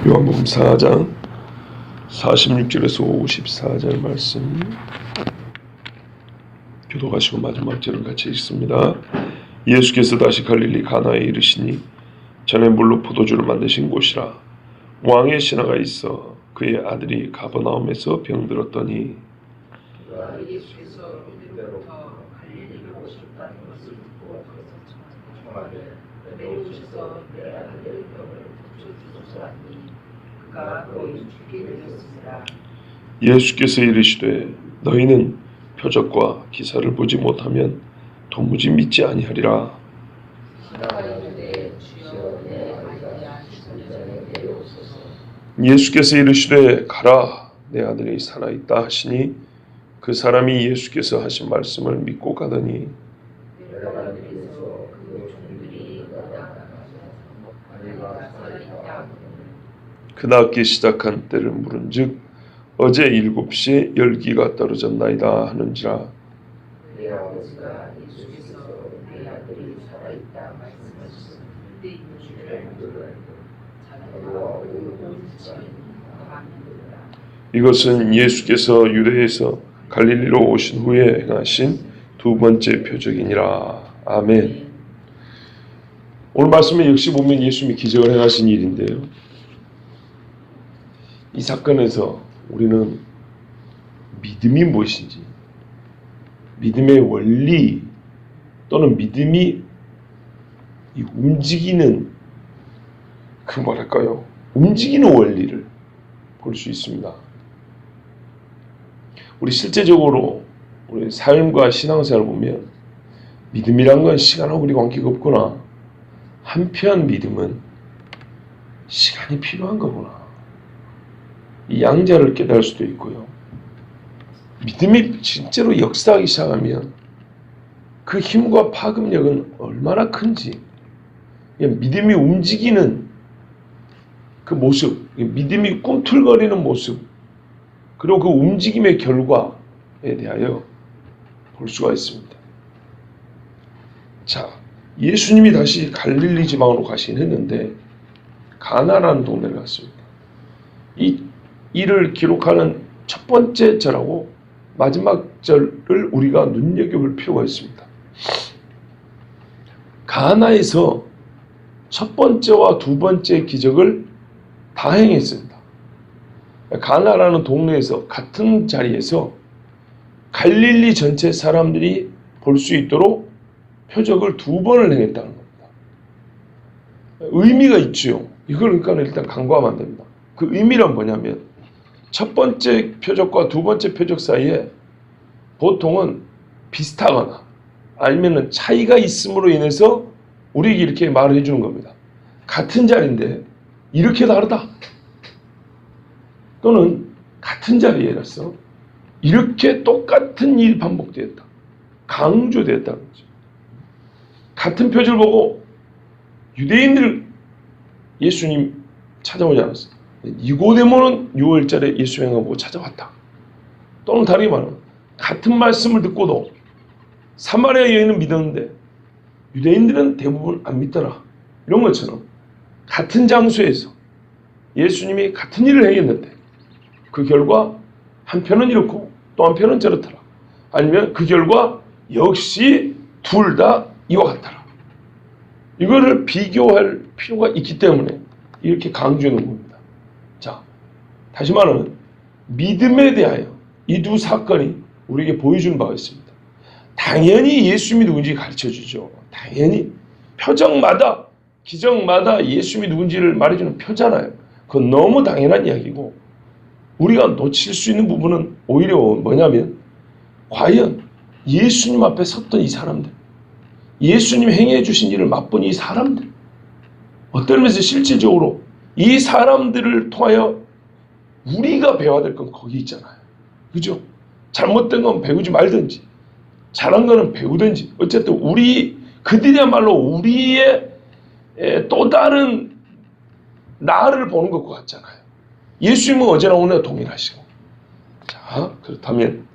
요한복음 4장 46절에서 54절 말씀 교독하시고 마지막 절을 같이 읽습니다. 예수께서 다시 갈릴리 가나에 이르시니 전에 물로 포도주를 만드신 곳이라. 왕의 신하가 있어 그의 아들이 가버나움에서 병들었더니 예수께서 이대로부터 갈릴리로 오셨다는 것을 듣고 청하되 내려오셔서 내 아들의 병을 고쳐주소서 하니 그가 거의 죽게 되었으니라. 예수께서 이르시되 너희는 표적과 기사를 보지 못하면 도무지 믿지 아니하리라. 신하가 이르되 주여 내 아이가 죽기 전에 내려오소서. 예수께서 이르시되 가라 내 아들이 살아있다 하시니 그 사람이 예수께서 하신 말씀을 믿고 가더니 내려가는 길에서 그 종들이 나타나서 아내가 살아있다. 그 낳기 시작한 때를 물은즉 어제 7시에 열기가 떨어졌나이다 하는지라. 내 아버지가 예수께서 내 아들이 살아있다 말씀하셨을 때 있는 줄을 알고 자네가 온 지은 아멘이라. 이것은 예수께서 유대에서 갈릴리로 오신 후에 행하신 두 번째 표적이니라. 아멘. 오늘 말씀에 역시 보면 예수님이 기적을 행하신 일인데요. 이 사건에서 우리는 믿음이 무엇인지, 믿음의 원리 또는 믿음이 움직이는 그 뭐랄까요? 움직이는 원리를 볼 수 있습니다. 우리 실제적으로 우리 삶과 신앙생활을 보면 믿음이란 건 시간하고 우리 관계가 없구나. 한편 믿음은 시간이 필요한 거구나. 이 양자를 깨달을 수도 있고요. 믿음이 진짜로 역사하기 시작하면 그 힘과 파급력은 얼마나 큰지, 믿음이 움직이는 그 모습, 믿음이 꿈틀거리는 모습, 그리고 그 움직임의 결과에 대하여 볼 수가 있습니다. 자, 예수님이 다시 갈릴리 지방으로 가시긴 했는데 가나라는 동네를 갔습니다. 이 일을 기록하는 첫 번째 절하고 마지막 절을 우리가 눈여겨볼 필요가 있습니다. 가나에서 첫 번째와 두 번째 기적을 다 행했습니다. 가나라는 동네에서 같은 자리에서 갈릴리 전체 사람들이 볼 수 있도록 표적을 두 번을 행했다는 겁니다. 의미가 있죠. 이걸 그러니까 일단 간과하면 안 됩니다. 그 의미란 뭐냐면 첫 번째 표적과 두 번째 표적 사이에 보통은 비슷하거나 아니면 차이가 있음으로 인해서 우리에게 이렇게 말을 해주는 겁니다. 같은 자리인데 이렇게 다르다. 또는 같은 자리에서 이렇게 똑같은 일이 반복되었다. 강조되었다는 거죠. 같은 표적을 보고 유대인들 예수님 찾아오지 않았어요. 니고데모는 6월절에 예수 행하고 찾아왔다. 또는 다르게 말하면 같은 말씀을 듣고도 사마리아 여인은 믿었는데 유대인들은 대부분 안 믿더라. 이런 것처럼 같은 장소에서 예수님이 같은 일을 행했는데 그 결과 한편은 이렇고 또 한편은 저렇더라. 아니면 그 결과 역시 둘 다 이와 같더라. 이거를 비교할 필요가 있기 때문에 이렇게 강조해 놓은 겁니다. 자, 다시 말하면 믿음에 대하여 이 두 사건이 우리에게 보여주는 바가 있습니다. 당연히 예수님이 누군지 가르쳐주죠. 당연히 표적마다 기적마다 예수님이 누군지를 말해주는 표잖아요. 그건 너무 당연한 이야기고 우리가 놓칠 수 있는 부분은 오히려 뭐냐면 과연 예수님 앞에 섰던 이 사람들, 예수님 행해 주신 일을 맛본 이 사람들, 어떤 면에서 실질적으로 이 사람들을 통하여 우리가 배워야 될 건 거기 있잖아요. 그죠? 잘못된 건 배우지 말든지 잘한 거는 배우든지 어쨌든 그들이야말로 우리의 또 다른 나를 보는 것과 같잖아요. 예수님은 어제나 오늘 동일하시고. 자, 그렇다면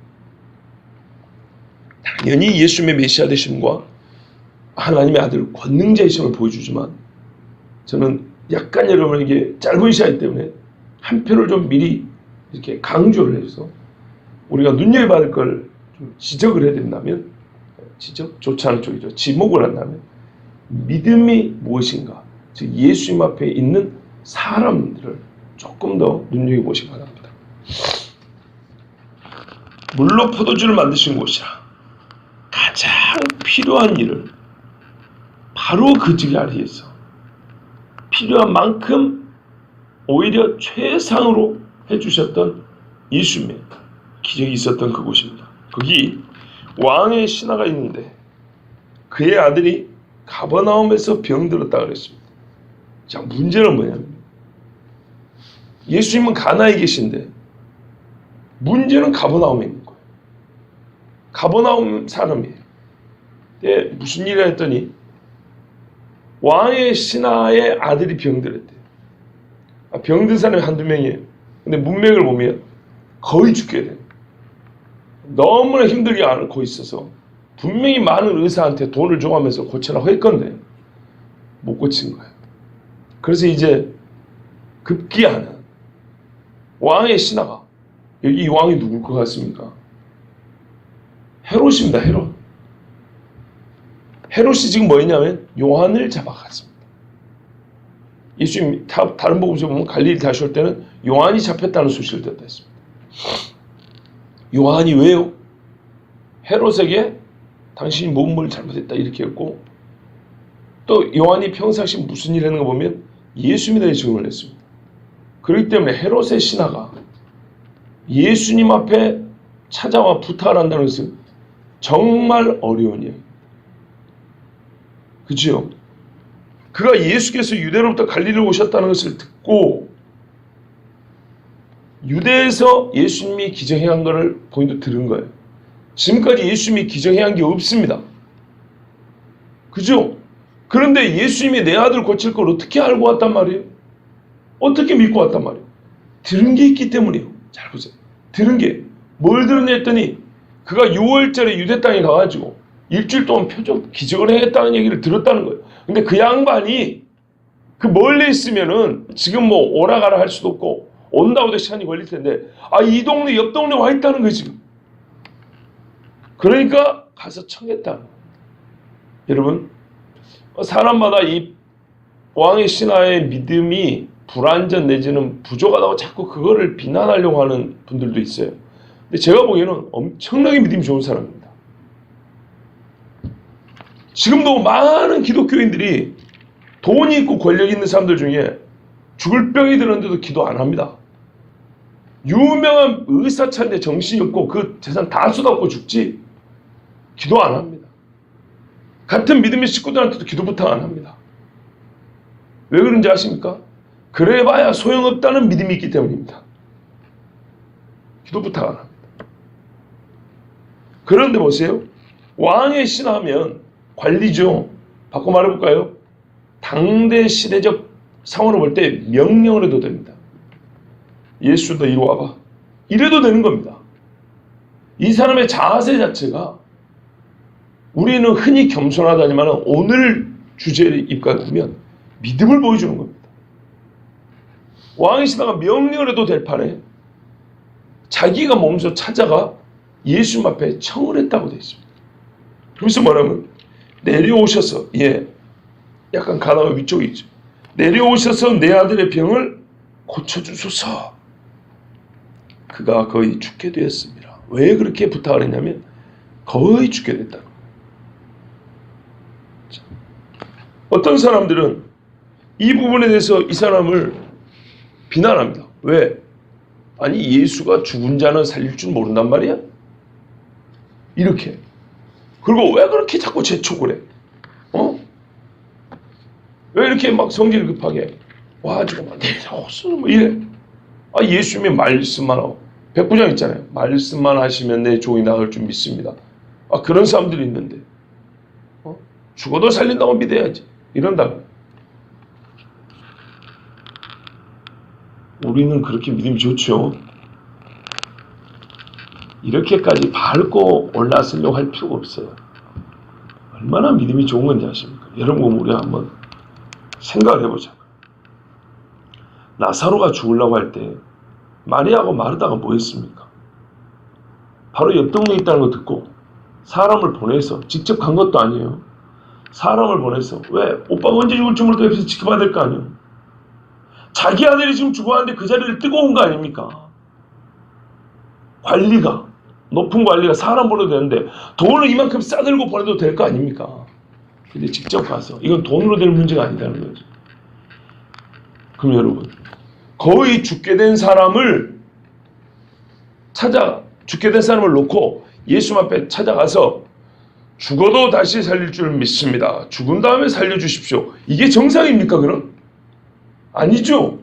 당연히 예수님의 메시아 되심과 하나님의 아들 권능자이심을 보여주지만 저는 약간 여러분에게 짧은 시간 때문에 한 표를 좀 미리 이렇게 강조를 해서 우리가 눈여겨봐야 할 걸 좀 지적을 해야 된다면, 지적? 좋지 않은 쪽이죠. 지목을 한다면 믿음이 무엇인가, 즉 예수님 앞에 있는 사람들을 조금 더 눈여겨보시기 바랍니다. 물로 포도주를 만드신 곳이라 가장 필요한 일을 바로 그 자리에서 필요한 만큼 오히려 최상으로 해주셨던 예수님의 기적이 있었던 그곳입니다. 거기 왕의 신하가 있는데 그의 아들이 가버나움에서 병들었다 그랬습니다. 자, 문제는 뭐냐면 예수님은 가나에 계신데 문제는 가버나움에 있는 거예요. 가버나움 사람이에요. 무슨 일을 했더니 왕의 신하의 아들이 병들었대요. 병든 사람이 한두 명이에요. 근데 문맥을 보면 거의 죽게 돼요. 너무나 힘들게 앓고 있어서 분명히 많은 의사한테 돈을 줘가면서 고치라고 했건데 못 고친 거예요. 그래서 이제 급기야는 왕의 신하가, 여기 이 왕이 누굴 것 같습니까? 헤롯입니다. 헤롯이 지금 뭐였냐면 요한을 잡아갔습니다. 예수님 다른 복음서 보면 갈릴리 다시 올 때는 요한이 잡혔다는 소식을 듣다 했습니다. 요한이 왜요? 헤롯에게 당신이 뭔 잘못했다 이렇게 했고, 또 요한이 평상시 무슨 일 하는 거 보면 예수님에 대해 증언을 했습니다. 그렇기 때문에 헤롯의 신하가 예수님 앞에 찾아와 부탁을 한다는 것은 정말 어려운 일입니다. 그렇죠? 그가 예수께서 유대로부터 갈릴리로 오셨다는 것을 듣고 유대에서 예수님이 기적행한 것을 본인도 들은 거예요. 지금까지 예수님이 기적행한 게 없습니다. 그죠? 그런데 예수님이 내 아들 고칠 걸 어떻게 알고 왔단 말이에요? 어떻게 믿고 왔단 말이에요? 들은 게 있기 때문이에요. 잘 보세요. 들은 게 뭘 들었냐 했더니 그가 6월절에 유대 땅에 가가지고 일주일 동안 표적 기적을 해냈다는 얘기를 들었다는 거예요. 근데 그 양반이 그 멀리 있으면은 지금 뭐 오라가라 할 수도 없고 온다고도 시간이 걸릴 텐데 이 동네 옆 동네 와 있다는 거예요 지금. 그러니까 가서 청했다. 여러분, 사람마다 이 왕의 신하의 믿음이 불완전 내지는 부족하다고 자꾸 그거를 비난하려고 하는 분들도 있어요. 근데 제가 보기에는 엄청나게 믿음이 좋은 사람입니다. 지금도 많은 기독교인들이 돈이 있고 권력 있는 사람들 중에 죽을 병이 드는데도 기도 안 합니다. 유명한 의사 찾는데 정신이 없고 그 재산 다 쏟아붓고 죽지 기도 안 합니다. 같은 믿음의 식구들한테도 기도 부탁 안 합니다. 왜 그런지 아십니까? 그래봐야 소용없다는 믿음이 있기 때문입니다. 기도 부탁 안 합니다. 그런데 보세요. 왕의 신하면 관리죠. 바꿔 말해볼까요? 당대 시대적 상황으로 볼 때 명령을 해도 됩니다. 예수 너 이리 와봐. 이래도 되는 겁니다. 이 사람의 자세 자체가 우리는 흔히 겸손하다지만 오늘 주제를 입각하면 믿음을 보여주는 겁니다. 왕의 신하가 명령을 해도 될 판에 자기가 몸소 찾아가 예수님 앞에 청을 했다고 되어 있습니다. 그래서 뭐냐면 내려오셔서 약간 가나가 위쪽에 있죠. 내려오셔서 내 아들의 병을 고쳐주소서. 그가 거의 죽게 되었습니다. 왜 그렇게 부탁을 했냐면 거의 죽게 됐다는 거예요. 어떤 사람들은 이 부분에 대해서 이 사람을 비난합니다. 왜? 아니 예수가 죽은 자는 살릴 줄 모른단 말이야? 이렇게. 그리고 왜 그렇게 자꾸 재촉을 해? 왜 이렇게 막 성질 급하게 와가지고 막 내려오소 뭐 이래. 예수님의 말씀만 하고 백부장 있잖아요. 말씀만 하시면 내 종이 나을 줄 믿습니다. 그런 사람들이 있는데 죽어도 살린다고 믿어야지 이런다고. 우리는 그렇게 믿음이 좋죠. 이렇게까지 밟고 올라서려고 할 필요가 없어요. 얼마나 믿음이 좋은 건지 아십니까? 여러분 우리 한번 생각을 해보자고요. 나사로가 죽으려고 할 때 마리아하고 마르다가 뭐 했습니까? 바로 옆 동네에 있다는 거 듣고 사람을 보내서, 직접 간 것도 아니에요. 사람을 보내서, 왜? 오빠가 언제 죽을지 모르고 옆에서 지켜봐야 될 거 아니에요. 자기 아들이 지금 죽어왔는데 그 자리를 뜨거운 거 아닙니까? 관리가, 높은 관리가 사람 보내도 되는데 돈을 이만큼 싸들고 보내도 될 거 아닙니까? 근데 직접 가서, 이건 돈으로 될 문제가 아니라는 거죠. 그럼 여러분, 거의 죽게 된 사람을 놓고 예수 앞에 찾아가서 죽어도 다시 살릴 줄 믿습니다. 죽은 다음에 살려주십시오. 이게 정상입니까, 그럼? 아니죠.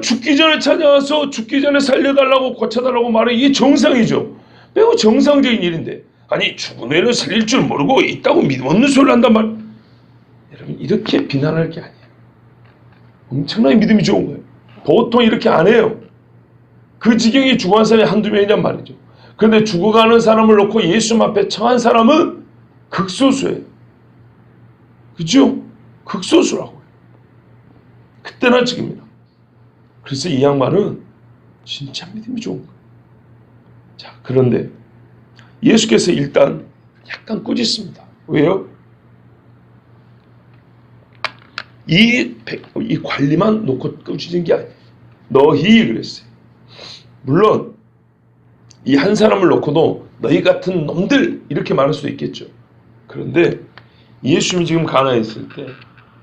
죽기 전에 찾아와서 죽기 전에 살려달라고 고쳐달라고 말해. 이게 정상이죠. 매우 정상적인 일인데, 아니 죽은 애는 살릴 줄 모르고 있다고 믿음 없는 소리를 한단 말. 여러분, 이렇게 비난할 게 아니에요. 엄청나게 믿음이 좋은 거예요. 보통 이렇게 안 해요. 그 지경에 죽어간 사람이 한두 명이란 말이죠. 그런데 죽어가는 사람을 놓고 예수 앞에 처한 사람은 극소수예요. 그죠? 극소수라고요. 그때나 지금이나. 그래서 이 양반은 진짜 믿음이 좋은 거예요. 자, 그런데 예수께서 일단 약간 꾸짖습니다. 왜요? 이 관리만 놓고 꾸짖은 게 아니에요. 너희 그랬어요. 물론 이 한 사람을 놓고도 너희 같은 놈들 이렇게 말할 수도 있겠죠. 그런데 예수님이 지금 가나에 있을 때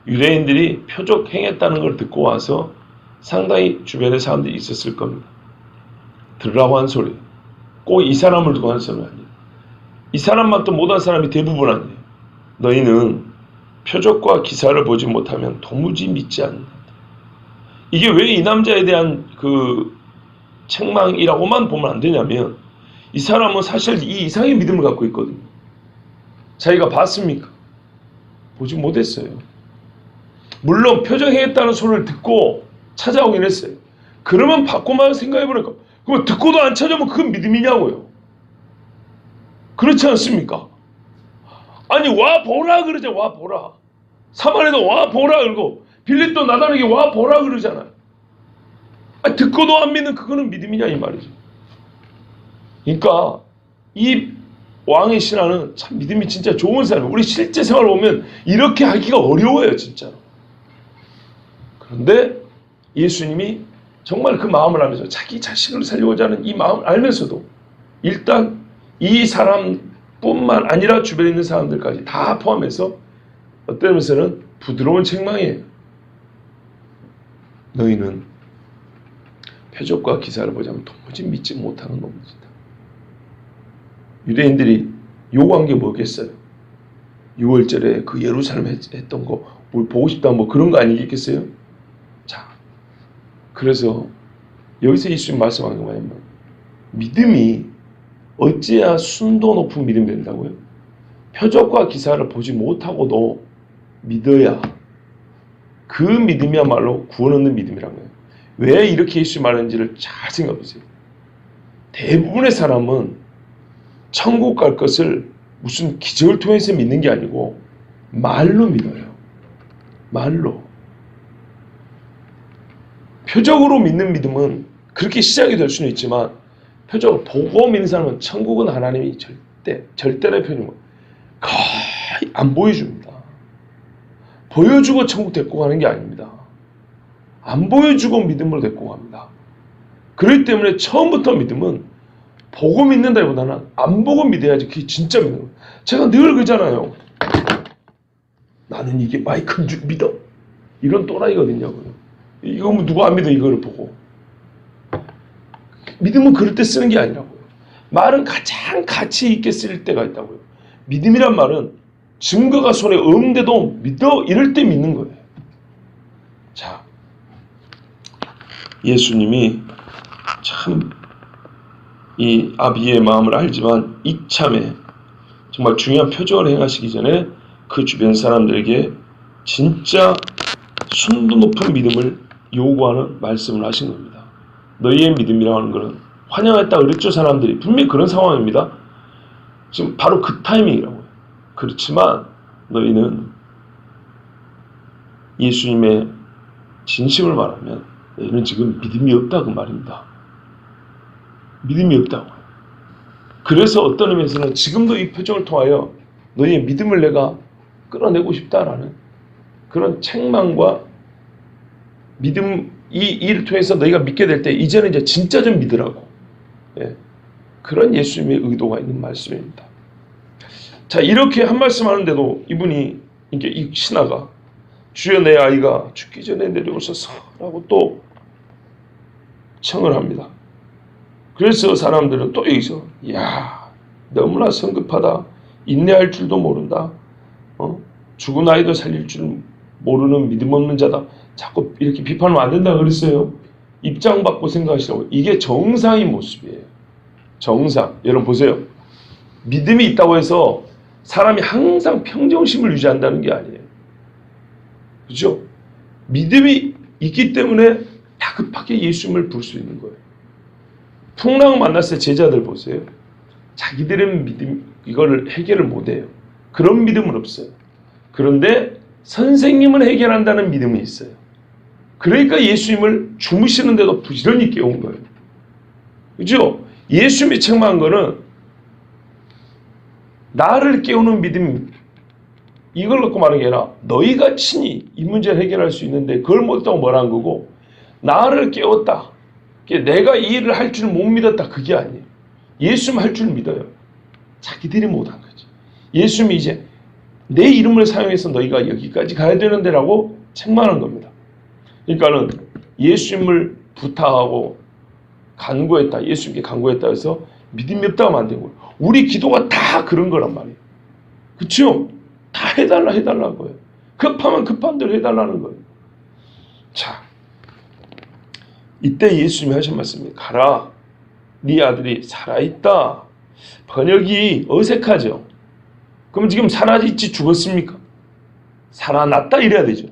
유대인들이 표적 행했다는 걸 듣고 와서 상당히 주변에 사람들이 있었을 겁니다. 들으라고 한 소리. 꼭 이 사람을 두고 한 소리 아니에요. 이 사람만 또 못한 사람이 대부분 아니에요. 너희는 표적과 기사를 보지 못하면 도무지 믿지 않는다. 이게 왜 이 남자에 대한 그 책망이라고만 보면 안 되냐면, 이 사람은 사실 이 이상의 믿음을 갖고 있거든요. 자기가 봤습니까? 보지 못했어요. 물론 표적행했다는 소리를 듣고 찾아오긴 했어요. 그러면 받고만 생각해보니까, 그럼 듣고도 안 찾아오면 그건 믿음이냐고요. 그렇지 않습니까? 아니 와 보라 그러자. 와 보라. 사마리아도 와 보라 그러고 빌립도 나다르게 와 보라 그러잖아요. 듣고도 안 믿는 그거는 믿음이냐 이 말이죠. 그러니까 이 왕의 신하는 참 믿음이 진짜 좋은 사람이에요. 우리 실제 생활을 보면 이렇게 하기가 어려워요 진짜. 그런데 예수님이 정말 그 마음을 알면서 자기 자식을 살려고자 하는 이 마음을 알면서도 일단 이 사람뿐만 아니라 주변에 있는 사람들까지 다 포함해서 어떤 면에서는 부드러운 책망이에요. 너희는 표적과 기사를 보자면 도무지 믿지 못하는 놈들이다. 유대인들이 요구한 게 뭐겠어요? 6월절에 그 예루살렘 했던 거 뭘 보고 싶다 뭐 그런 거 아니겠어요? 자, 그래서 여기서 예수님 말씀하는 게 뭐냐면, 믿음이 어찌해야 순도 높은 믿음이 된다고요? 표적과 기사를 보지 못하고도 믿어야 그 믿음이야말로 구원 얻는 믿음이라는 거예요. 왜 이렇게 예수님 말하는지를 잘 생각해 보세요. 대부분의 사람은 천국 갈 것을 무슨 기적을 통해서 믿는 게 아니고 말로 믿어요. 말로. 표적으로 믿는 믿음은 그렇게 시작이 될 수는 있지만, 표적을 보고 믿는 사람은 천국은 하나님이 절대로 표현인 거예요. 거의 안 보여줍니다. 보여주고 천국 데리고 가는 게 아닙니다. 안 보여주고 믿음으로 데리고 갑니다. 그렇기 때문에 처음부터 믿음은 보고 믿는다기보다는 안 보고 믿어야지 그게 진짜 믿는 거예요. 제가 늘 그러잖아요. 나는 이게 마이크인 줄 믿어. 이런 또라이거든요. 이거 뭐 누가 안 믿어 이거를 보고. 믿음은 그럴 때 쓰는 게 아니라고요. 말은 가장 가치 있게 쓸 때가 있다고요. 믿음이란 말은 증거가 손에 없는데도 믿어 이럴 때 믿는 거예요. 자, 예수님이 참 이 아비의 마음을 알지만 이참에 정말 중요한 표적을 행하시기 전에 그 주변 사람들에게 진짜 순도 높은 믿음을 요구하는 말씀을 하신 겁니다. 너희의 믿음이라고 하는 것은 환영했다 그랬죠. 사람들이 분명히 그런 상황입니다. 지금 바로 그 타이밍이라고요. 그렇지만 너희는 예수님의 진심을 말하면 너희는 지금 믿음이 없다 그 말입니다. 믿음이 없다고요. 그래서 어떤 의미에서는 지금도 이 표정을 통하여 너희의 믿음을 내가 끌어내고 싶다라는 그런 책망과 믿음, 이 일을 통해서 너희가 믿게 될 때 이제는 이제 진짜 좀 믿으라고. 예. 그런 예수님의 의도가 있는 말씀입니다. 자, 이렇게 한 말씀 하는데도 이분이 이게 이 신하가 주여 내 아이가 죽기 전에 내려오소서라고 또 청을 합니다. 그래서 사람들은 또 여기서 야 너무나 성급하다. 인내할 줄도 모른다. 죽은 아이도 살릴 줄 모르는 믿음 없는 자다. 자꾸 이렇게 비판하면 안 된다 그랬어요. 입장 바꿔 생각하시라고. 이게 정상인 모습이에요. 정상. 여러분 보세요. 믿음이 있다고 해서 사람이 항상 평정심을 유지한다는 게 아니에요. 그렇죠? 믿음이 있기 때문에 다급하게 예수님을 부를 수 있는 거예요. 풍랑을 만났을 때 제자들 보세요. 자기들은 믿음 이거를 해결을 못해요. 그런 믿음은 없어요. 그런데 선생님은 해결한다는 믿음이 있어요. 그러니까 예수님을 주무시는데도 부지런히 깨운 거예요. 그죠? 예수님이 책망한 거는 나를 깨우는 믿음, 이걸 갖고 말하는 게 아니라 너희가 친히 이 문제를 해결할 수 있는데 그걸 못했다고 뭐라는 거고, 나를 깨웠다. 내가 이 일을 할 줄 못 믿었다. 그게 아니에요. 예수님 할 줄 믿어요. 자기들이 못한 거지. 예수님이 이제 내 이름을 사용해서 너희가 여기까지 가야 되는데 라고 책망한 겁니다. 그러니까는 예수님을 부탁하고 간구했다. 예수님께 간구했다 해서 믿음이 없다고 만든 거예요. 우리 기도가 다 그런 거란 말이에요. 그렇죠? 다 해달라는 거예요. 급하면 급한 대로 해달라는 거예요. 자, 이때 예수님이 하신 말씀이 가라. 네 아들이 살아있다. 번역이 어색하죠. 그럼 지금 살아있지 죽었습니까? 살아났다 이래야 되죠.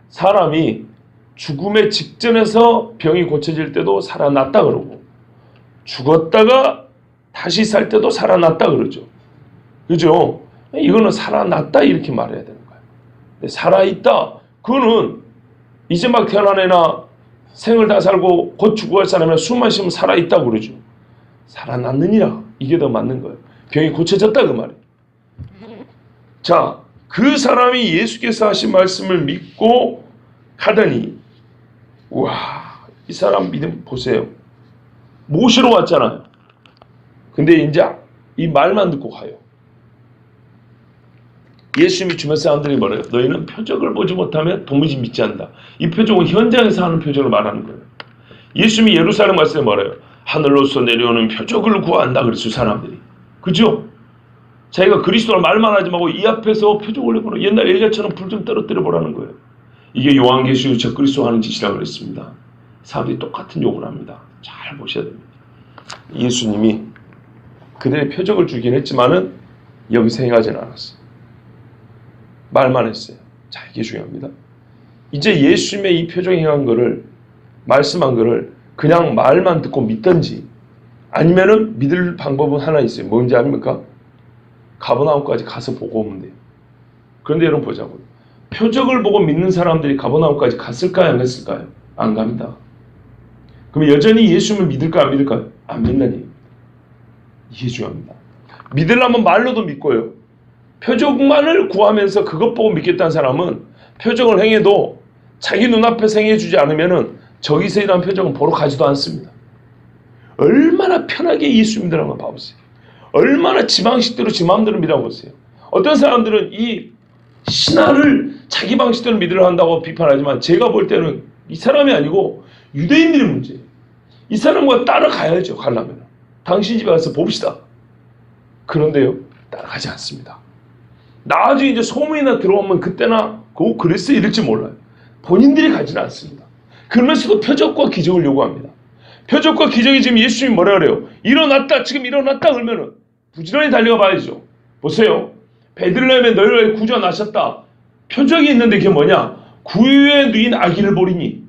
사람이 죽음의 직전에서 병이 고쳐질 때도 살아났다 그러고, 죽었다가 다시 살 때도 살아났다 그러죠. 그죠? 이거는 살아났다 이렇게 말해야 되는 거예요. 근데 살아있다. 그거는 이제 막 태어난 애나 생을 다 살고 곧 죽어갈 사람이나 숨만 쉬면 살아있다고 그러죠. 살아났느니라. 이게 더 맞는 거예요. 병이 고쳐졌다 그 말이에요. 자, 그 사람이 예수께서 하신 말씀을 믿고 가더니, 와, 이 사람 믿음 보세요. 모시러 왔잖아요. 근데 이제 이 말만 듣고 가요. 예수님이 주변 사람들이 뭐래요? 너희는 표적을 보지 못하면 도무지 믿지 않는다. 이 표적은 현장에서 하는 표적을 말하는 거예요. 예수님이 예루살렘 갔을 때 뭐래요? 하늘로서 내려오는 표적을 구한다 그랬어요, 사람들이. 그죠? 자기가 그리스도라 말만 하지 말고 이 앞에서 표적을 해보라. 옛날 엘리야처럼 불 좀 떨어뜨려 보라는 거예요. 이게 요한계시록 저 그리스도 하는 짓이라고 그랬습니다. 사람들이 똑같은 욕을 합니다. 잘 보셔야 됩니다. 예수님이 그들의 표적을 주긴 했지만은 여기서 행하지는 않았어요. 말만 했어요. 자, 이게 중요합니다. 이제 예수님의 이 표적 행한 거를, 말씀한 거를 그냥 말만 듣고 믿든지, 아니면은 믿을 방법은 하나 있어요. 뭔지 아닙니까? 가버나움까지 가서 보고 오면 돼요. 그런데 여러분 보자고요. 표적을 보고 믿는 사람들이 가버나움까지 갔을까요? 안 갔을까요? 안 갑니다. 그럼 여전히 예수님을 믿을까요? 안 믿을까요? 안 믿는. 이게 중요합니다. 믿으려면 말로도 믿고요. 표적만을 구하면서 그것 보고 믿겠다는 사람은 표적을 행해도 자기 눈앞에서 행해주지 않으면 저기서 일한 표적은 보러 가지도 않습니다. 얼마나 편하게 예수 믿으라는 걸 봐보세요. 얼마나 지 방식대로 지 마음대로 믿어보세요. 어떤 사람들은 이 신화를 자기 방식대로 믿으려 한다고 비판하지만, 제가 볼 때는 이 사람이 아니고 유대인들의 문제예요. 이 사람과 따라가야죠. 가려면 당신 집에 가서 봅시다. 그런데요, 따라가지 않습니다. 나중에 이제 소문이나 들어오면 그때나 그랬어 이럴지 몰라요. 본인들이 가지는 않습니다. 그러면서도 표적과 기적을 요구합니다. 표적과 기적이 지금 예수님이 뭐라 그래요? 일어났다, 지금 일어났다 그러면은 부지런히 달려가 봐야죠. 보세요. 베들레헴에 너희를 구조 나셨다. 표적이 있는데 그게 뭐냐? 구유에 누인 아기를 보리니.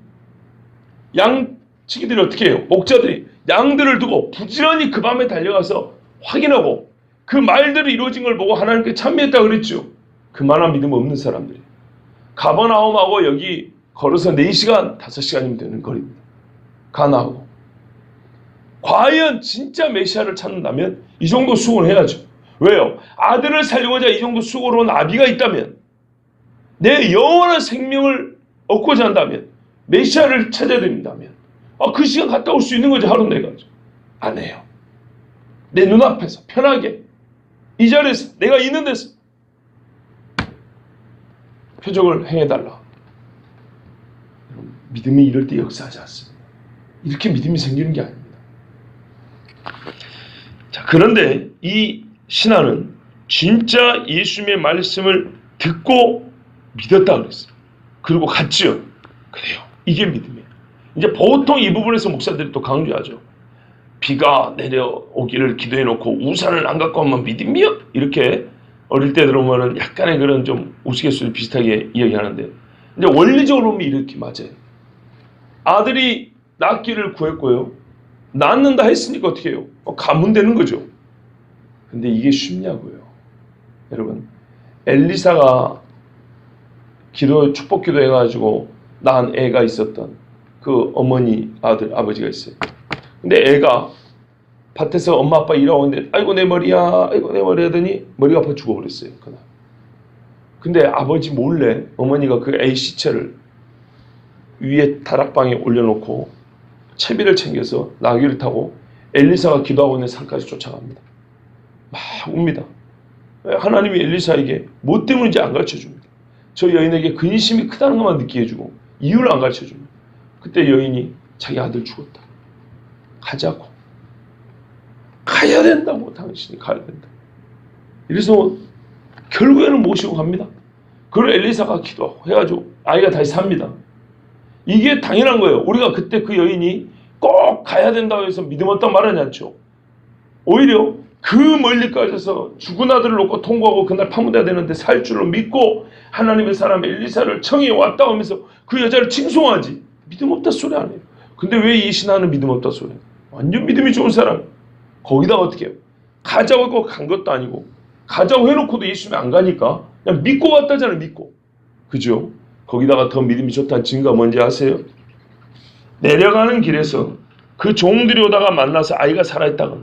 양치기들이 어떻게 해요? 목자들이 양들을 두고 부지런히 그 밤에 달려가서 확인하고 그 말들이 이루어진 걸 보고 하나님께 찬미했다고 그랬죠. 그만한 믿음 없는 사람들이. 가버나움하고 여기 걸어서 4시간, 5시간이면 되는 거리입니다. 가나하고. 과연 진짜 메시아를 찾는다면 이 정도 수고를 해야죠. 왜요? 아들을 살리고자 이 정도 수고를 온 아비가 있다면, 내 영원한 생명을 얻고자 한다면, 메시아를 찾아야 된다면, 그 시간 갔다 올 수 있는 거죠. 하루 내가지고. 안 해요. 내 눈앞에서 편하게 이 자리에서 내가 있는 데서 표적을 행해달라. 믿음이 이럴 때 역사하지 않습니다. 이렇게 믿음이 생기는 게 아닙니다. 자, 그런데 이 신하는 진짜 예수님의 말씀을 듣고 믿었다 그랬어요. 그리고 갔지요. 그래요. 이게 믿음이에요. 이제 보통 이 부분에서 목사들이 또 강조하죠. 비가 내려오기를 기도해 놓고 우산을 안 갖고 오면 믿음이요? 이렇게 어릴 때 들어보면 약간의 그런 좀 우스갯소리 비슷하게 이야기하는데, 이제 원리적으로 보면 이렇게 맞아요. 아들이 낳기를 구했고요. 낳는다 했으니까 어떻게 해요? 가면 되는 거죠. 근데 이게 쉽냐고요. 여러분, 엘리사가 축복 기도해가지고 낳은 애가 있었던 그 어머니 아버지가 있어요. 근데 애가 밭에서 엄마 아빠 일하고 있는데 아이고 내 머리야, 아이고 내 머리 하더니 머리가 아파 죽어버렸어요. 그날. 근데 아버지 몰래 어머니가 그 애 시체를 위에 다락방에 올려놓고 채비를 챙겨서 나귀를 타고 엘리사가 기도하고 있는 산까지 쫓아갑니다. 막 웁니다. 하나님이 엘리사에게 뭐 때문인지 안 가르쳐줍니다. 저 여인에게 근심이 크다는 것만 느끼게 해주고 이유를 안 가르쳐줍니다. 그때 여인이 자기 아들 죽었다. 가자고. 가야 된다고. 당신이 가야 된다. 이래서 결국에는 모시고 갑니다. 그리고 엘리사가 기도하고 해가지고 아이가 다시 삽니다. 이게 당연한 거예요. 우리가 그때 그 여인이 꼭 가야 된다고 해서 믿음 없다 말하지 않죠. 오히려 그 멀리까지 서 죽은 아들을 놓고 통과하고 그날 파묻어야 되는데 살 줄로 믿고 하나님의 사람 엘리사를 청해 왔다 하면서 그 여자를 칭송하지. 믿음 없다 소리 안 해요. 근데 왜 이 신하는 믿음 없다 소리 해요? 완전 믿음이 좋은 사람. 거기다가 어떻게 해요? 가자고 하고 간 것도 아니고 가자고 해놓고도 예수님이 안 가니까 그냥 믿고 왔다잖아요. 믿고. 그죠? 거기다가 더 믿음이 좋다는 증거가 뭔지 아세요? 내려가는 길에서 그 종들이 오다가 만나서 아이가 살아있다고.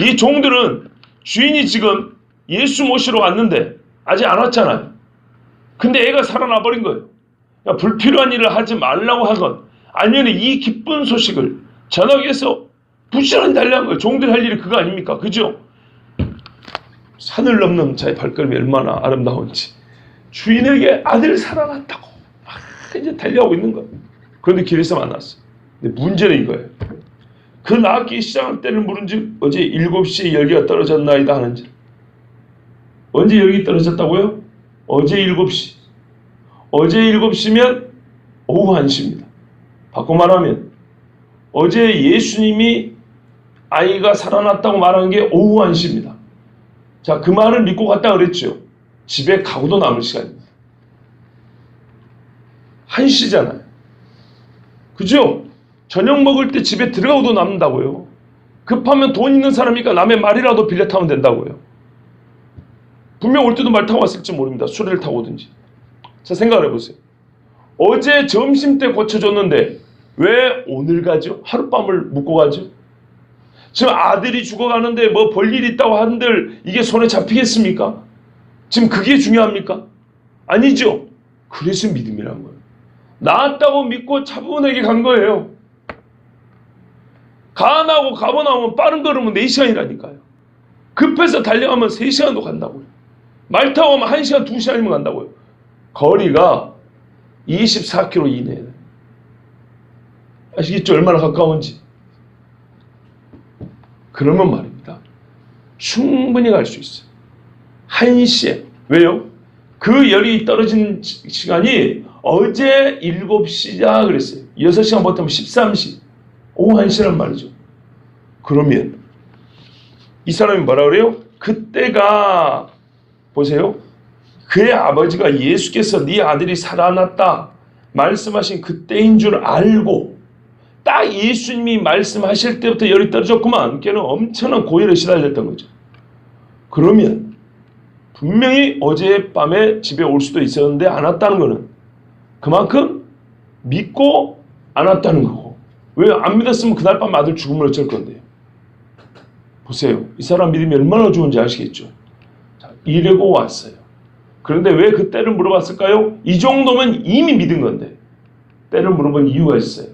이 종들은 주인이 지금 예수 모시러 왔는데 아직 안 왔잖아요. 근데 애가 살아나 버린 거예요. 그러니까 불필요한 일을 하지 말라고 하건 아니면 이 기쁜 소식을 전하기 위해서 부지런히 달려간 거예요. 종들이 할 일이 그거 아닙니까? 그죠? 산을 넘는 자의 발걸음이 얼마나 아름다운지. 주인에게 아들 살아났다고 막 이제 달려가고 있는 거예요. 그런데 길에서 만났어요. 근데 문제는 이거예요. 그 낳기 시작할 때는 물은즉 어제 7시에 열기가 떨어졌나이다 하는지. 언제 열기 떨어졌다고요? 어제 7시. 어제 7시면 오후 1시입니다. 바꿔 말하면 어제 예수님이 아이가 살아났다고 말한 게 오후 1시입니다. 자, 그 말을 믿고 갔다 그랬죠. 집에 가고도 남을 시간입니다. 1시잖아요. 그죠? 저녁 먹을 때 집에 들어가고도 남는다고요. 급하면 돈 있는 사람이니까 남의 말이라도 빌려 타면 된다고요. 분명 올 때도 말 타고 왔을지 모릅니다. 수레를 타고 오든지. 자, 생각을 해보세요. 어제 점심 때 고쳐줬는데 왜 오늘 가죠? 하룻밤을 묵고 가죠? 지금 아들이 죽어가는데 뭐 볼일 있다고 한들 이게 손에 잡히겠습니까? 지금 그게 중요합니까? 아니죠. 그래서 믿음이란 거예요. 나았다고 믿고 차분하게 간 거예요. 가나고 가버나오면 빠른 걸으면 4시간이라니까요. 급해서 달려가면 3시간도 간다고요. 말 타고 가면 1시간, 2시간이면 간다고요. 거리가 24km 이내에. 아시겠죠? 얼마나 가까운지. 그러면 말입니다. 충분히 갈 수 있어요. 1시에. 왜요? 그 열이 떨어진 시간이 어제 7시자 그랬어요. 6시간 버티면 13시. 오후 1시란 말이죠. 그러면 이 사람이 뭐라 그래요? 그때가 보세요. 그의 아버지가 예수께서 네 아들이 살아났다 말씀하신 그때인 줄 알고 딱 예수님이 말씀하실 때부터 열이 떨어졌구만. 걔는 엄청난 고열에 시달렸던 거죠. 그러면 분명히 어젯밤에 집에 올 수도 있었는데 안 왔다는 거는 그만큼 믿고 안 왔다는 거고. 왜 안 믿었으면 그날 밤 아들 죽으면 어쩔 건데요. 보세요. 이 사람 믿음이 얼마나 좋은지 아시겠죠? 자, 이러고 왔어요. 그런데 왜 그 때를 물어봤을까요? 이 정도면 이미 믿은 건데 때를 물어본 이유가 있어요.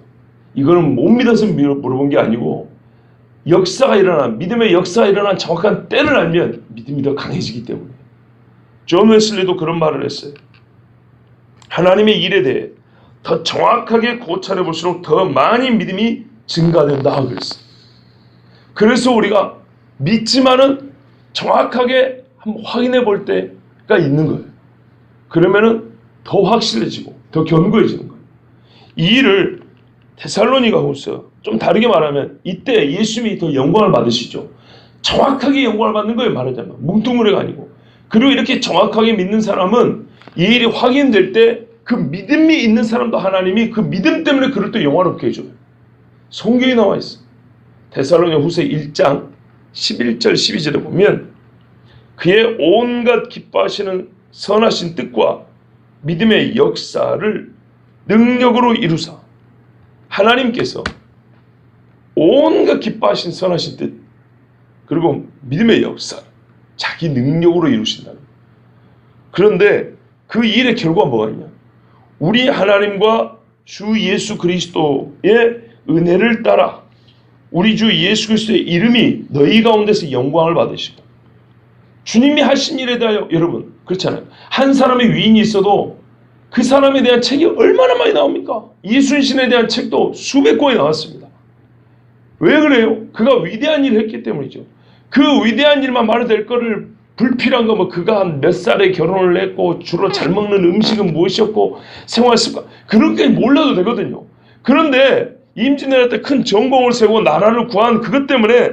이거는 못 믿어서 물어본 게 아니고 역사가 일어난, 믿음의 역사가 일어난 정확한 때를 알면 믿음이 더 강해지기 때문에. 존 웨슬리도 그런 말을 했어요. 하나님의 일에 대해 더 정확하게 고찰해 볼수록 더 많이 믿음이 증가된다 그랬어요. 그래서 우리가 믿지만은 정확하게 한번 확인해 볼 때가 있는 거예요. 그러면은 더 확실해지고 더 견고해지는 거예요. 이 일을 데살로니가후서 좀 다르게 말하면 이때 예수님이 더 영광을 받으시죠. 정확하게 영광을 받는 거예요. 말하자면 뭉뚱그레가 아니고. 그리고 이렇게 정확하게 믿는 사람은 이 일이 확인될 때 그 믿음이 있는 사람도 하나님이 그 믿음 때문에 그를 또 영화롭게 해줘요. 성경에 나와 있어요. 데살로니가후서 1장 11절 12절에 보면 그의 온갖 기뻐하시는 선하신 뜻과 믿음의 역사를 능력으로 이루사. 하나님께서 온갖 기뻐하신 선하신 뜻 그리고 믿음의 역사를 자기 능력으로 이루신다는 거예요. 그런데 그 일의 결과가 뭐가 있냐? 우리 하나님과 주 예수 그리스도의 은혜를 따라 우리 주 예수 그리스도의 이름이 너희 가운데서 영광을 받으시고 주님이 하신 일에 대하여 여러분 그렇잖아요. 한 사람의 위인이 있어도 그 사람에 대한 책이 얼마나 많이 나옵니까? 이순신에 대한 책도 수백 권이 나왔습니다. 왜 그래요? 그가 위대한 일을 했기 때문이죠. 그 위대한 일만 말해도 될 거를 불필요한 거 뭐 그가 한 몇 살에 결혼을 했고 주로 잘 먹는 음식은 무엇이었고 생활 습관 그런 게 몰라도 되거든요. 그런데 임진왜란 때 큰 전공을 세우고 나라를 구한 그것 때문에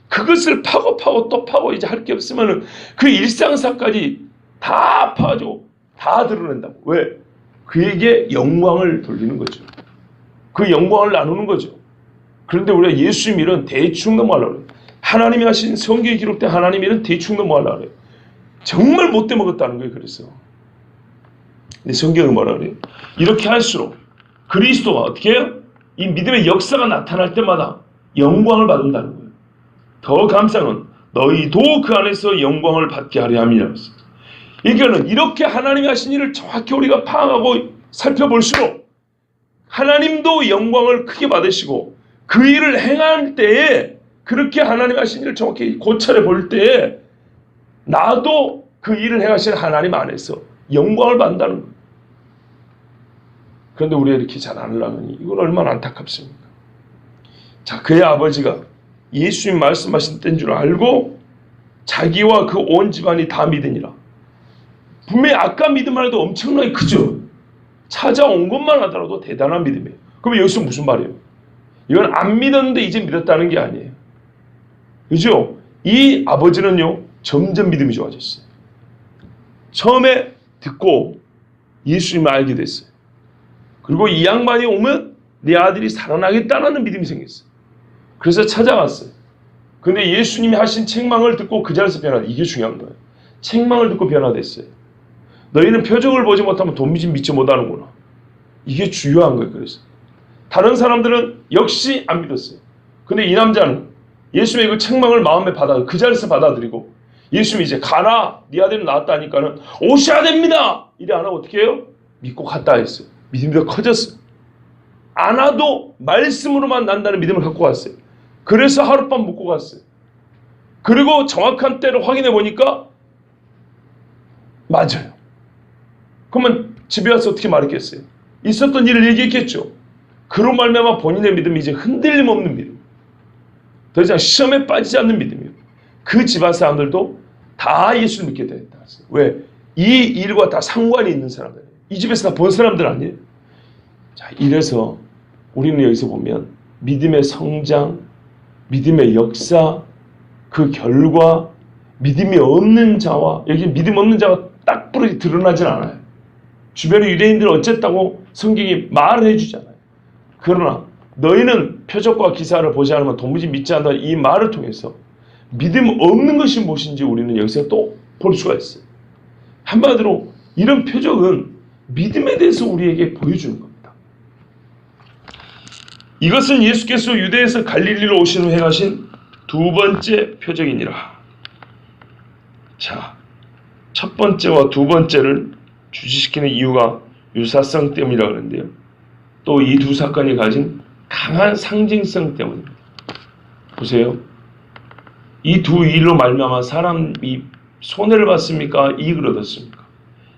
그것을 파고 또 파고 이제 할 게 없으면은 그 일상사까지 다 파가지고 다 드러낸다고. 왜? 그에게 영광을 돌리는 거죠. 그 영광을 나누는 거죠. 그런데 우리가 예수님 일은 대충 넘어가려고 해요. 하나님이 하신 성경에 기록된 하나님 일은 대충 넘어가려고 해요. 정말 못돼 먹었다는 거예요. 그래서 근데 성경은 뭐라 그래요? 이렇게 할수록 그리스도가 어떻게 해요? 이 믿음의 역사가 나타날 때마다 영광을 받는다는 거예요. 더 감사는 너희도 그 안에서 영광을 받게 하려 함이라고 했습니다. 이거는 이렇게 하나님이 하신 일을 정확히 우리가 파악하고 살펴볼수록 하나님도 영광을 크게 받으시고 그 일을 행할 때에 그렇게 하나님 하신 일을 정확히 고찰해 볼 때에 나도 그 일을 행하신 하나님 안에서 영광을 받는다는 거예요. 그런데 우리가 이렇게 잘 안 하려니 이건 얼마나 안타깝습니까? 자, 그의 아버지가 예수님 말씀하신 때인 줄 알고 자기와 그 온 집안이 다 믿으니라. 분명히 아까 믿음만 해도 엄청나게 크죠. 찾아온 것만 하더라도 대단한 믿음이에요. 그럼 여기서 무슨 말이에요? 이건 안 믿었는데 이제 믿었다는 게 아니에요. 그죠? 이 아버지는요 점점 믿음이 좋아졌어요. 처음에 듣고 예수님을 알게 됐어요. 그리고 이 양반이 오면 내 아들이 살아나겠다는 믿음이 생겼어요. 그래서 찾아갔어요. 근데 예수님이 하신 책망을 듣고 그 자리에서 변화돼. 이게 중요한 거예요. 책망을 듣고 변화됐어요. 너희는 표적을 보지 못하면 도무지 믿지 못하는구나. 이게 중요한 거예요. 그래서 다른 사람들은 역시 안 믿었어요. 근데 이 남자는 예수님의 그 책망을 마음에 그 자리에서 받아들이고 예수님이 이제 가라 네 아들이 나왔다니까는 오셔야 됩니다. 이래 안 하고 어떻게 해요? 믿고 갔다 했어요. 믿음이 더 커졌어요. 안 와도 말씀으로만 난다는 믿음을 갖고 갔어요. 그래서 하룻밤 묵고 갔어요. 그리고 정확한 때를 확인해 보니까 맞아요. 그러면 집에 와서 어떻게 말했겠어요? 있었던 일을 얘기했겠죠. 그로 말미암아 본인의 믿음이 이제 흔들림 없는 믿음. 더 이상 시험에 빠지지 않는 믿음이에요. 그 집안 사람들도 다 예수를 믿게 됐다. 왜? 이 일과 다 상관이 있는 사람들이에요. 이 집에서 다 본 사람들 아니에요? 자, 이래서 우리는 여기서 보면 믿음의 성장, 믿음의 역사, 그 결과, 믿음이 없는 자와 여기 믿음 없는 자가 딱 부러지 드러나진 않아요. 주변의 유대인들은 어쨌다고 성경이 말을 해주잖아요. 그러나 너희는 표적과 기사를 보지 않으면 도무지 믿지 않는다. 이 말을 통해서 믿음 없는 것이 무엇인지 우리는 여기서 또 볼 수가 있어요. 한마디로 이런 표적은 믿음에 대해서 우리에게 보여주는 겁니다. 이것은 예수께서 유대에서 갈릴리로 오신 후에 행하신 두 번째 표적이니라. 자, 첫 번째와 두 번째를 주지시키는 이유가 유사성 때문이라고 하는데요. 또 이 두 사건이 가진 강한 상징성 때문입니다. 보세요. 이 두 일로 말미암아 사람이 손해를 받습니까? 이익을 얻었습니까?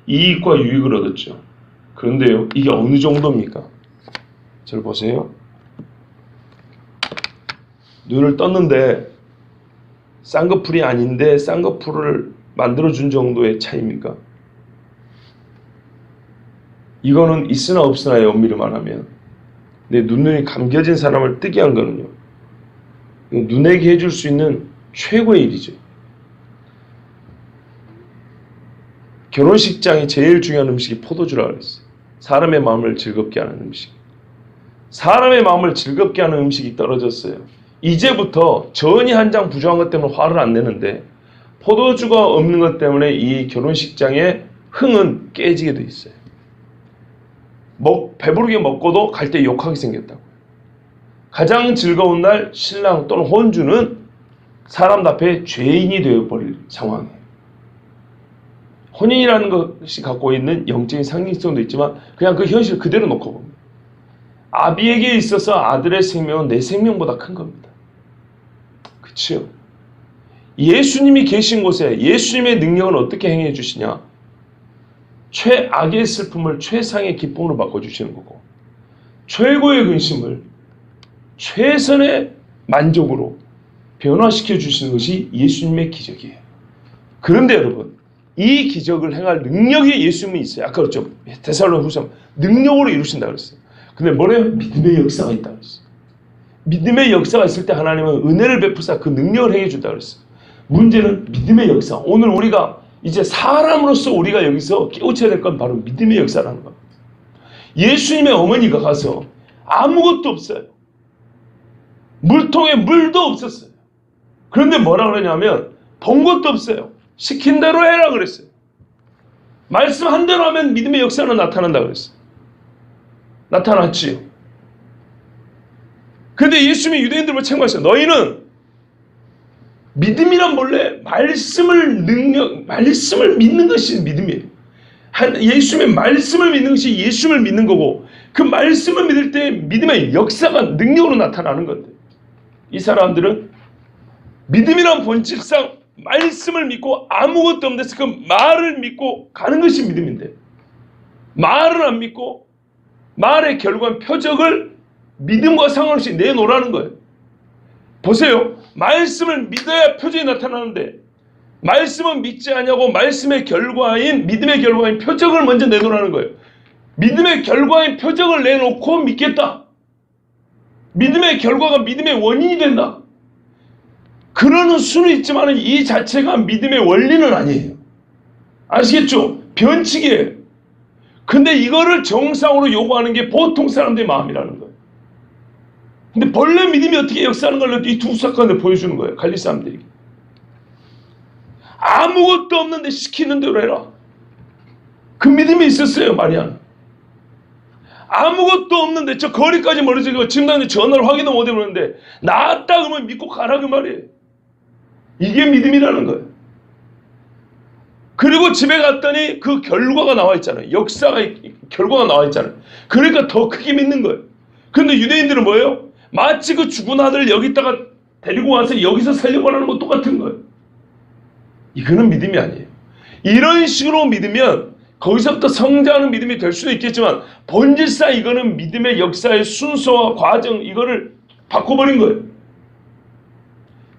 이익과 유익을 얻었죠. 그런데요, 이게 어느 정도입니까? 저를 보세요. 눈을 떴는데 쌍꺼풀이 아닌데 쌍꺼풀을 만들어준 정도의 차이입니까? 이거는 있으나 없으나의 엄밀히 말하면 내 눈이 감겨진 사람을 뜨게 한 거는요, 눈에게 해줄 수 있는 최고의 일이죠. 결혼식장이 제일 중요한 음식이 포도주라고 그랬어요. 사람의 마음을 즐겁게 하는 음식. 사람의 마음을 즐겁게 하는 음식이 떨어졌어요. 이제부터 전이 한 장 부족한 것 때문에 화를 안 내는데 포도주가 없는 것 때문에 이 결혼식장의 흥은 깨지게 돼 있어요. 배부르게 먹고도 갈 때 욕하게 생겼다고요. 가장 즐거운 날 신랑 또는 혼주는 사람 앞에 죄인이 되어버릴 상황이에요. 혼인이라는 것이 갖고 있는 영적인 상징성도 있지만 그냥 그 현실을 그대로 놓고 봅니다. 아비에게 있어서 아들의 생명은 내 생명보다 큰 겁니다. 그치요? 예수님이 계신 곳에 예수님의 능력은 어떻게 행해 주시냐? 최악의 슬픔을 최상의 기쁨으로 바꿔주시는 거고, 최고의 근심을 최선의 만족으로 변화시켜 주시는 것이 예수님의 기적이에요. 그런데 여러분, 이 기적을 행할 능력이 예수님이 있어요. 아까 그랬죠. 데살로니가후서 능력으로 이루신다 그랬어요. 근데 뭐래요? 믿음의 역사가 있다 그랬어요. 믿음의 역사가 있을 때 하나님은 은혜를 베푸사 그 능력을 행해 준다 그랬어요. 문제는 믿음의 역사. 오늘 우리가 이제 사람으로서 우리가 여기서 깨우쳐야 될 건 바로 믿음의 역사라는 겁니다. 예수님의 어머니가 가서 아무것도 없어요. 물통에 물도 없었어요. 그런데 뭐라 그러냐면 본 것도 없어요. 시킨 대로 해라 그랬어요. 말씀한 대로 하면 믿음의 역사는 나타난다 그랬어요. 나타났지요. 근데 예수님이 유대인들을 책망했어요. 너희는 믿음이란 본래 말씀을 믿는 것이 믿음이에요. 예수님의 말씀을 믿는 것이 예수님을 믿는 거고, 그 말씀을 믿을 때 믿음의 역사가 능력으로 나타나는 건데, 이 사람들은 믿음이란 본질상 말씀을 믿고 아무것도 없는 데서 그 말을 믿고 가는 것이 믿음인데, 말을 안 믿고 말의 결과는 표적을 믿음과 상관없이 내놓으라는 거예요. 보세요. 말씀을 믿어야 표적이 나타나는데 말씀은 믿지 않냐고 말씀의 결과인 믿음의 결과인 표적을 먼저 내놓으라는 거예요. 믿음의 결과인 표적을 내놓고 믿겠다. 믿음의 결과가 믿음의 원인이 된다. 그러는 수는 있지만 이 자체가 믿음의 원리는 아니에요. 아시겠죠? 변칙이에요. 근데 이거를 정상으로 요구하는 게 보통 사람들의 마음이라는 거예요. 근데 본래 믿음이 어떻게 역사하는 걸 이 두 사건을 보여주는 거예요. 갈릴 사람들이. 아무것도 없는데 시키는 대로 해라. 그 믿음이 있었어요, 마리아는. 아무것도 없는데 저 거리까지 멀어지고 지금 당장 전화를 확인도 못 해보는데 나았다 그러면 믿고 가라 그 말이에요. 이게 믿음이라는 거예요. 그리고 집에 갔더니 그 결과가 나와 있잖아요. 결과가 나와 있잖아요. 그러니까 더 크게 믿는 거예요. 근데 유대인들은 뭐예요? 마치 그 죽은 아들을 여기다가 데리고 와서 여기서 살려고 하는 거 똑같은 거예요. 이거는 믿음이 아니에요. 이런 식으로 믿으면 거기서부터 성장하는 믿음이 될 수도 있겠지만 본질상 이거는 믿음의 역사의 순서와 과정, 이거를 바꿔버린 거예요.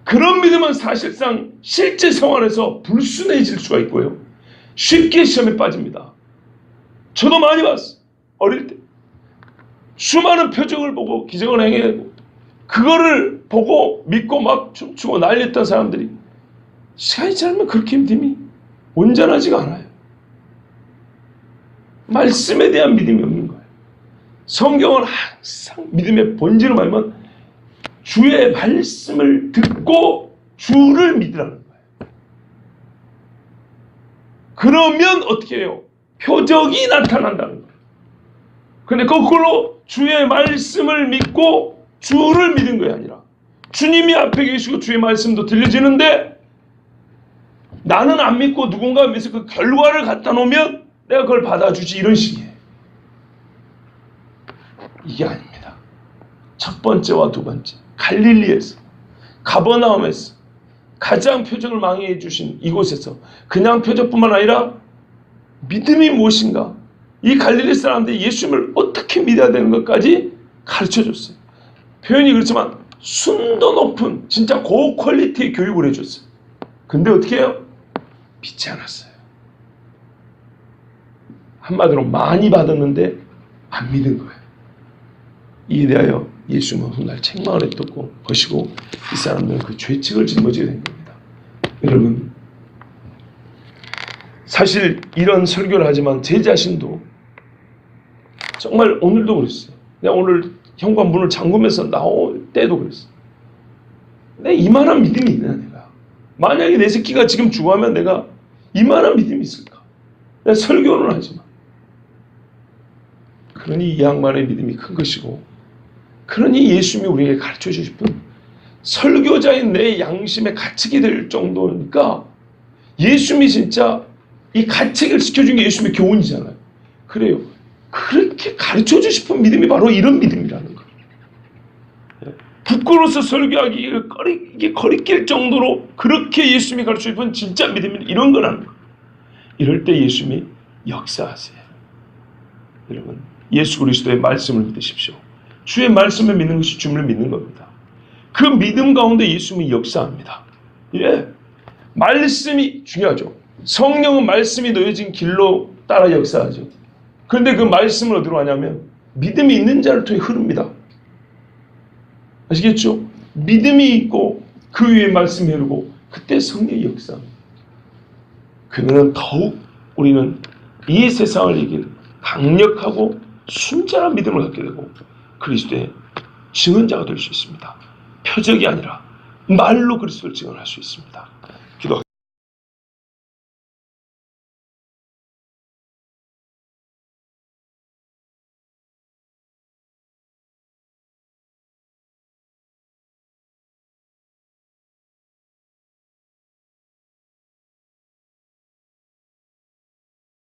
그런 믿음은 사실상 실제 생활에서 불순해질 수가 있고요. 쉽게 시험에 빠집니다. 저도 많이 봤어요. 어릴 때. 수많은 표적을 보고 기적을 행해내고 그거를 보고 믿고 막 춤추고 난리했던 사람들이 시간이 지나면 그렇게 믿음이 온전하지가 않아요. 말씀에 대한 믿음이 없는 거예요. 성경은 항상 믿음의 본질을 말하면 주의 말씀을 듣고 주를 믿으라는 거예요. 그러면 어떻게 해요? 표적이 나타난다는 거예요. 근데 거꾸로 주의 말씀을 믿고 주를 믿은 것이 아니라 주님이 앞에 계시고 주의 말씀도 들려지는데 나는 안 믿고 누군가 믿어서 그 결과를 갖다 놓으면 내가 그걸 받아주지, 이런 식이에요. 이게 아닙니다. 첫 번째와 두 번째, 갈릴리에서, 가버나움에서 가장 표적을 많이 해주신 이곳에서 그냥 표적뿐만 아니라 믿음이 무엇인가, 이 갈릴리 사람들이 예수님을 어떻게 믿어야 되는 것까지 가르쳐줬어요. 표현이 그렇지만 순도 높은 진짜 고퀄리티의 교육을 해줬어요. 근데 어떻게 해요? 믿지 않았어요. 한마디로 많이 받았는데 안 믿은 거예요. 이에 대하여 예수님은 훗날 책망을 했었고 것이고, 이 사람들은 그 죄책을 짊어지게 된 겁니다. 여러분, 사실 이런 설교를 하지만 제 자신도 정말 오늘도 그랬어요. 내가 오늘 현관문을 잠그면서 나올 때도 그랬어요. 내가 이만한 믿음이 있나, 내가? 만약에 내 새끼가 지금 죽어가면 내가 이만한 믿음이 있을까? 내가 설교는 하지만. 그러니 이 양반의 믿음이 큰 것이고, 그러니 예수님이 우리에게 가르쳐주고 싶은 설교자인 내 양심의 가책이 될 정도니까, 예수님이 진짜 이 가책을 시켜준 게 예수님의 교훈이잖아요. 그래요. 그렇게 가르쳐주고 싶은 믿음이 바로 이런 믿음이라는 거예요. 부끄러워서 설교하기 이게 거리낄 정도로 그렇게 예수님이 가르쳐 주는 진짜 믿음이 이런 거라는 거예요. 이럴 때 예수님이 역사하세요. 여러분, 예수 그리스도의 말씀을 믿으십시오. 주의 말씀을 믿는 것이 주님을 믿는 겁니다. 그 믿음 가운데 예수님이 역사합니다. 예, 말씀이 중요하죠. 성령은 말씀이 놓여진 길로 따라 역사하죠. 그런데 그 말씀을 어디로 하냐면 믿음이 있는 자를 통해 흐릅니다. 아시겠죠? 믿음이 있고 그 위에 말씀이 흐르고 그때 성령의 역사합니다. 그러면 더욱 우리는 이 세상을 이길 강력하고 순전한 믿음을 갖게 되고 그리스도의 증언자가 될 수 있습니다. 표적이 아니라 말로 그리스도를 증언할 수 있습니다.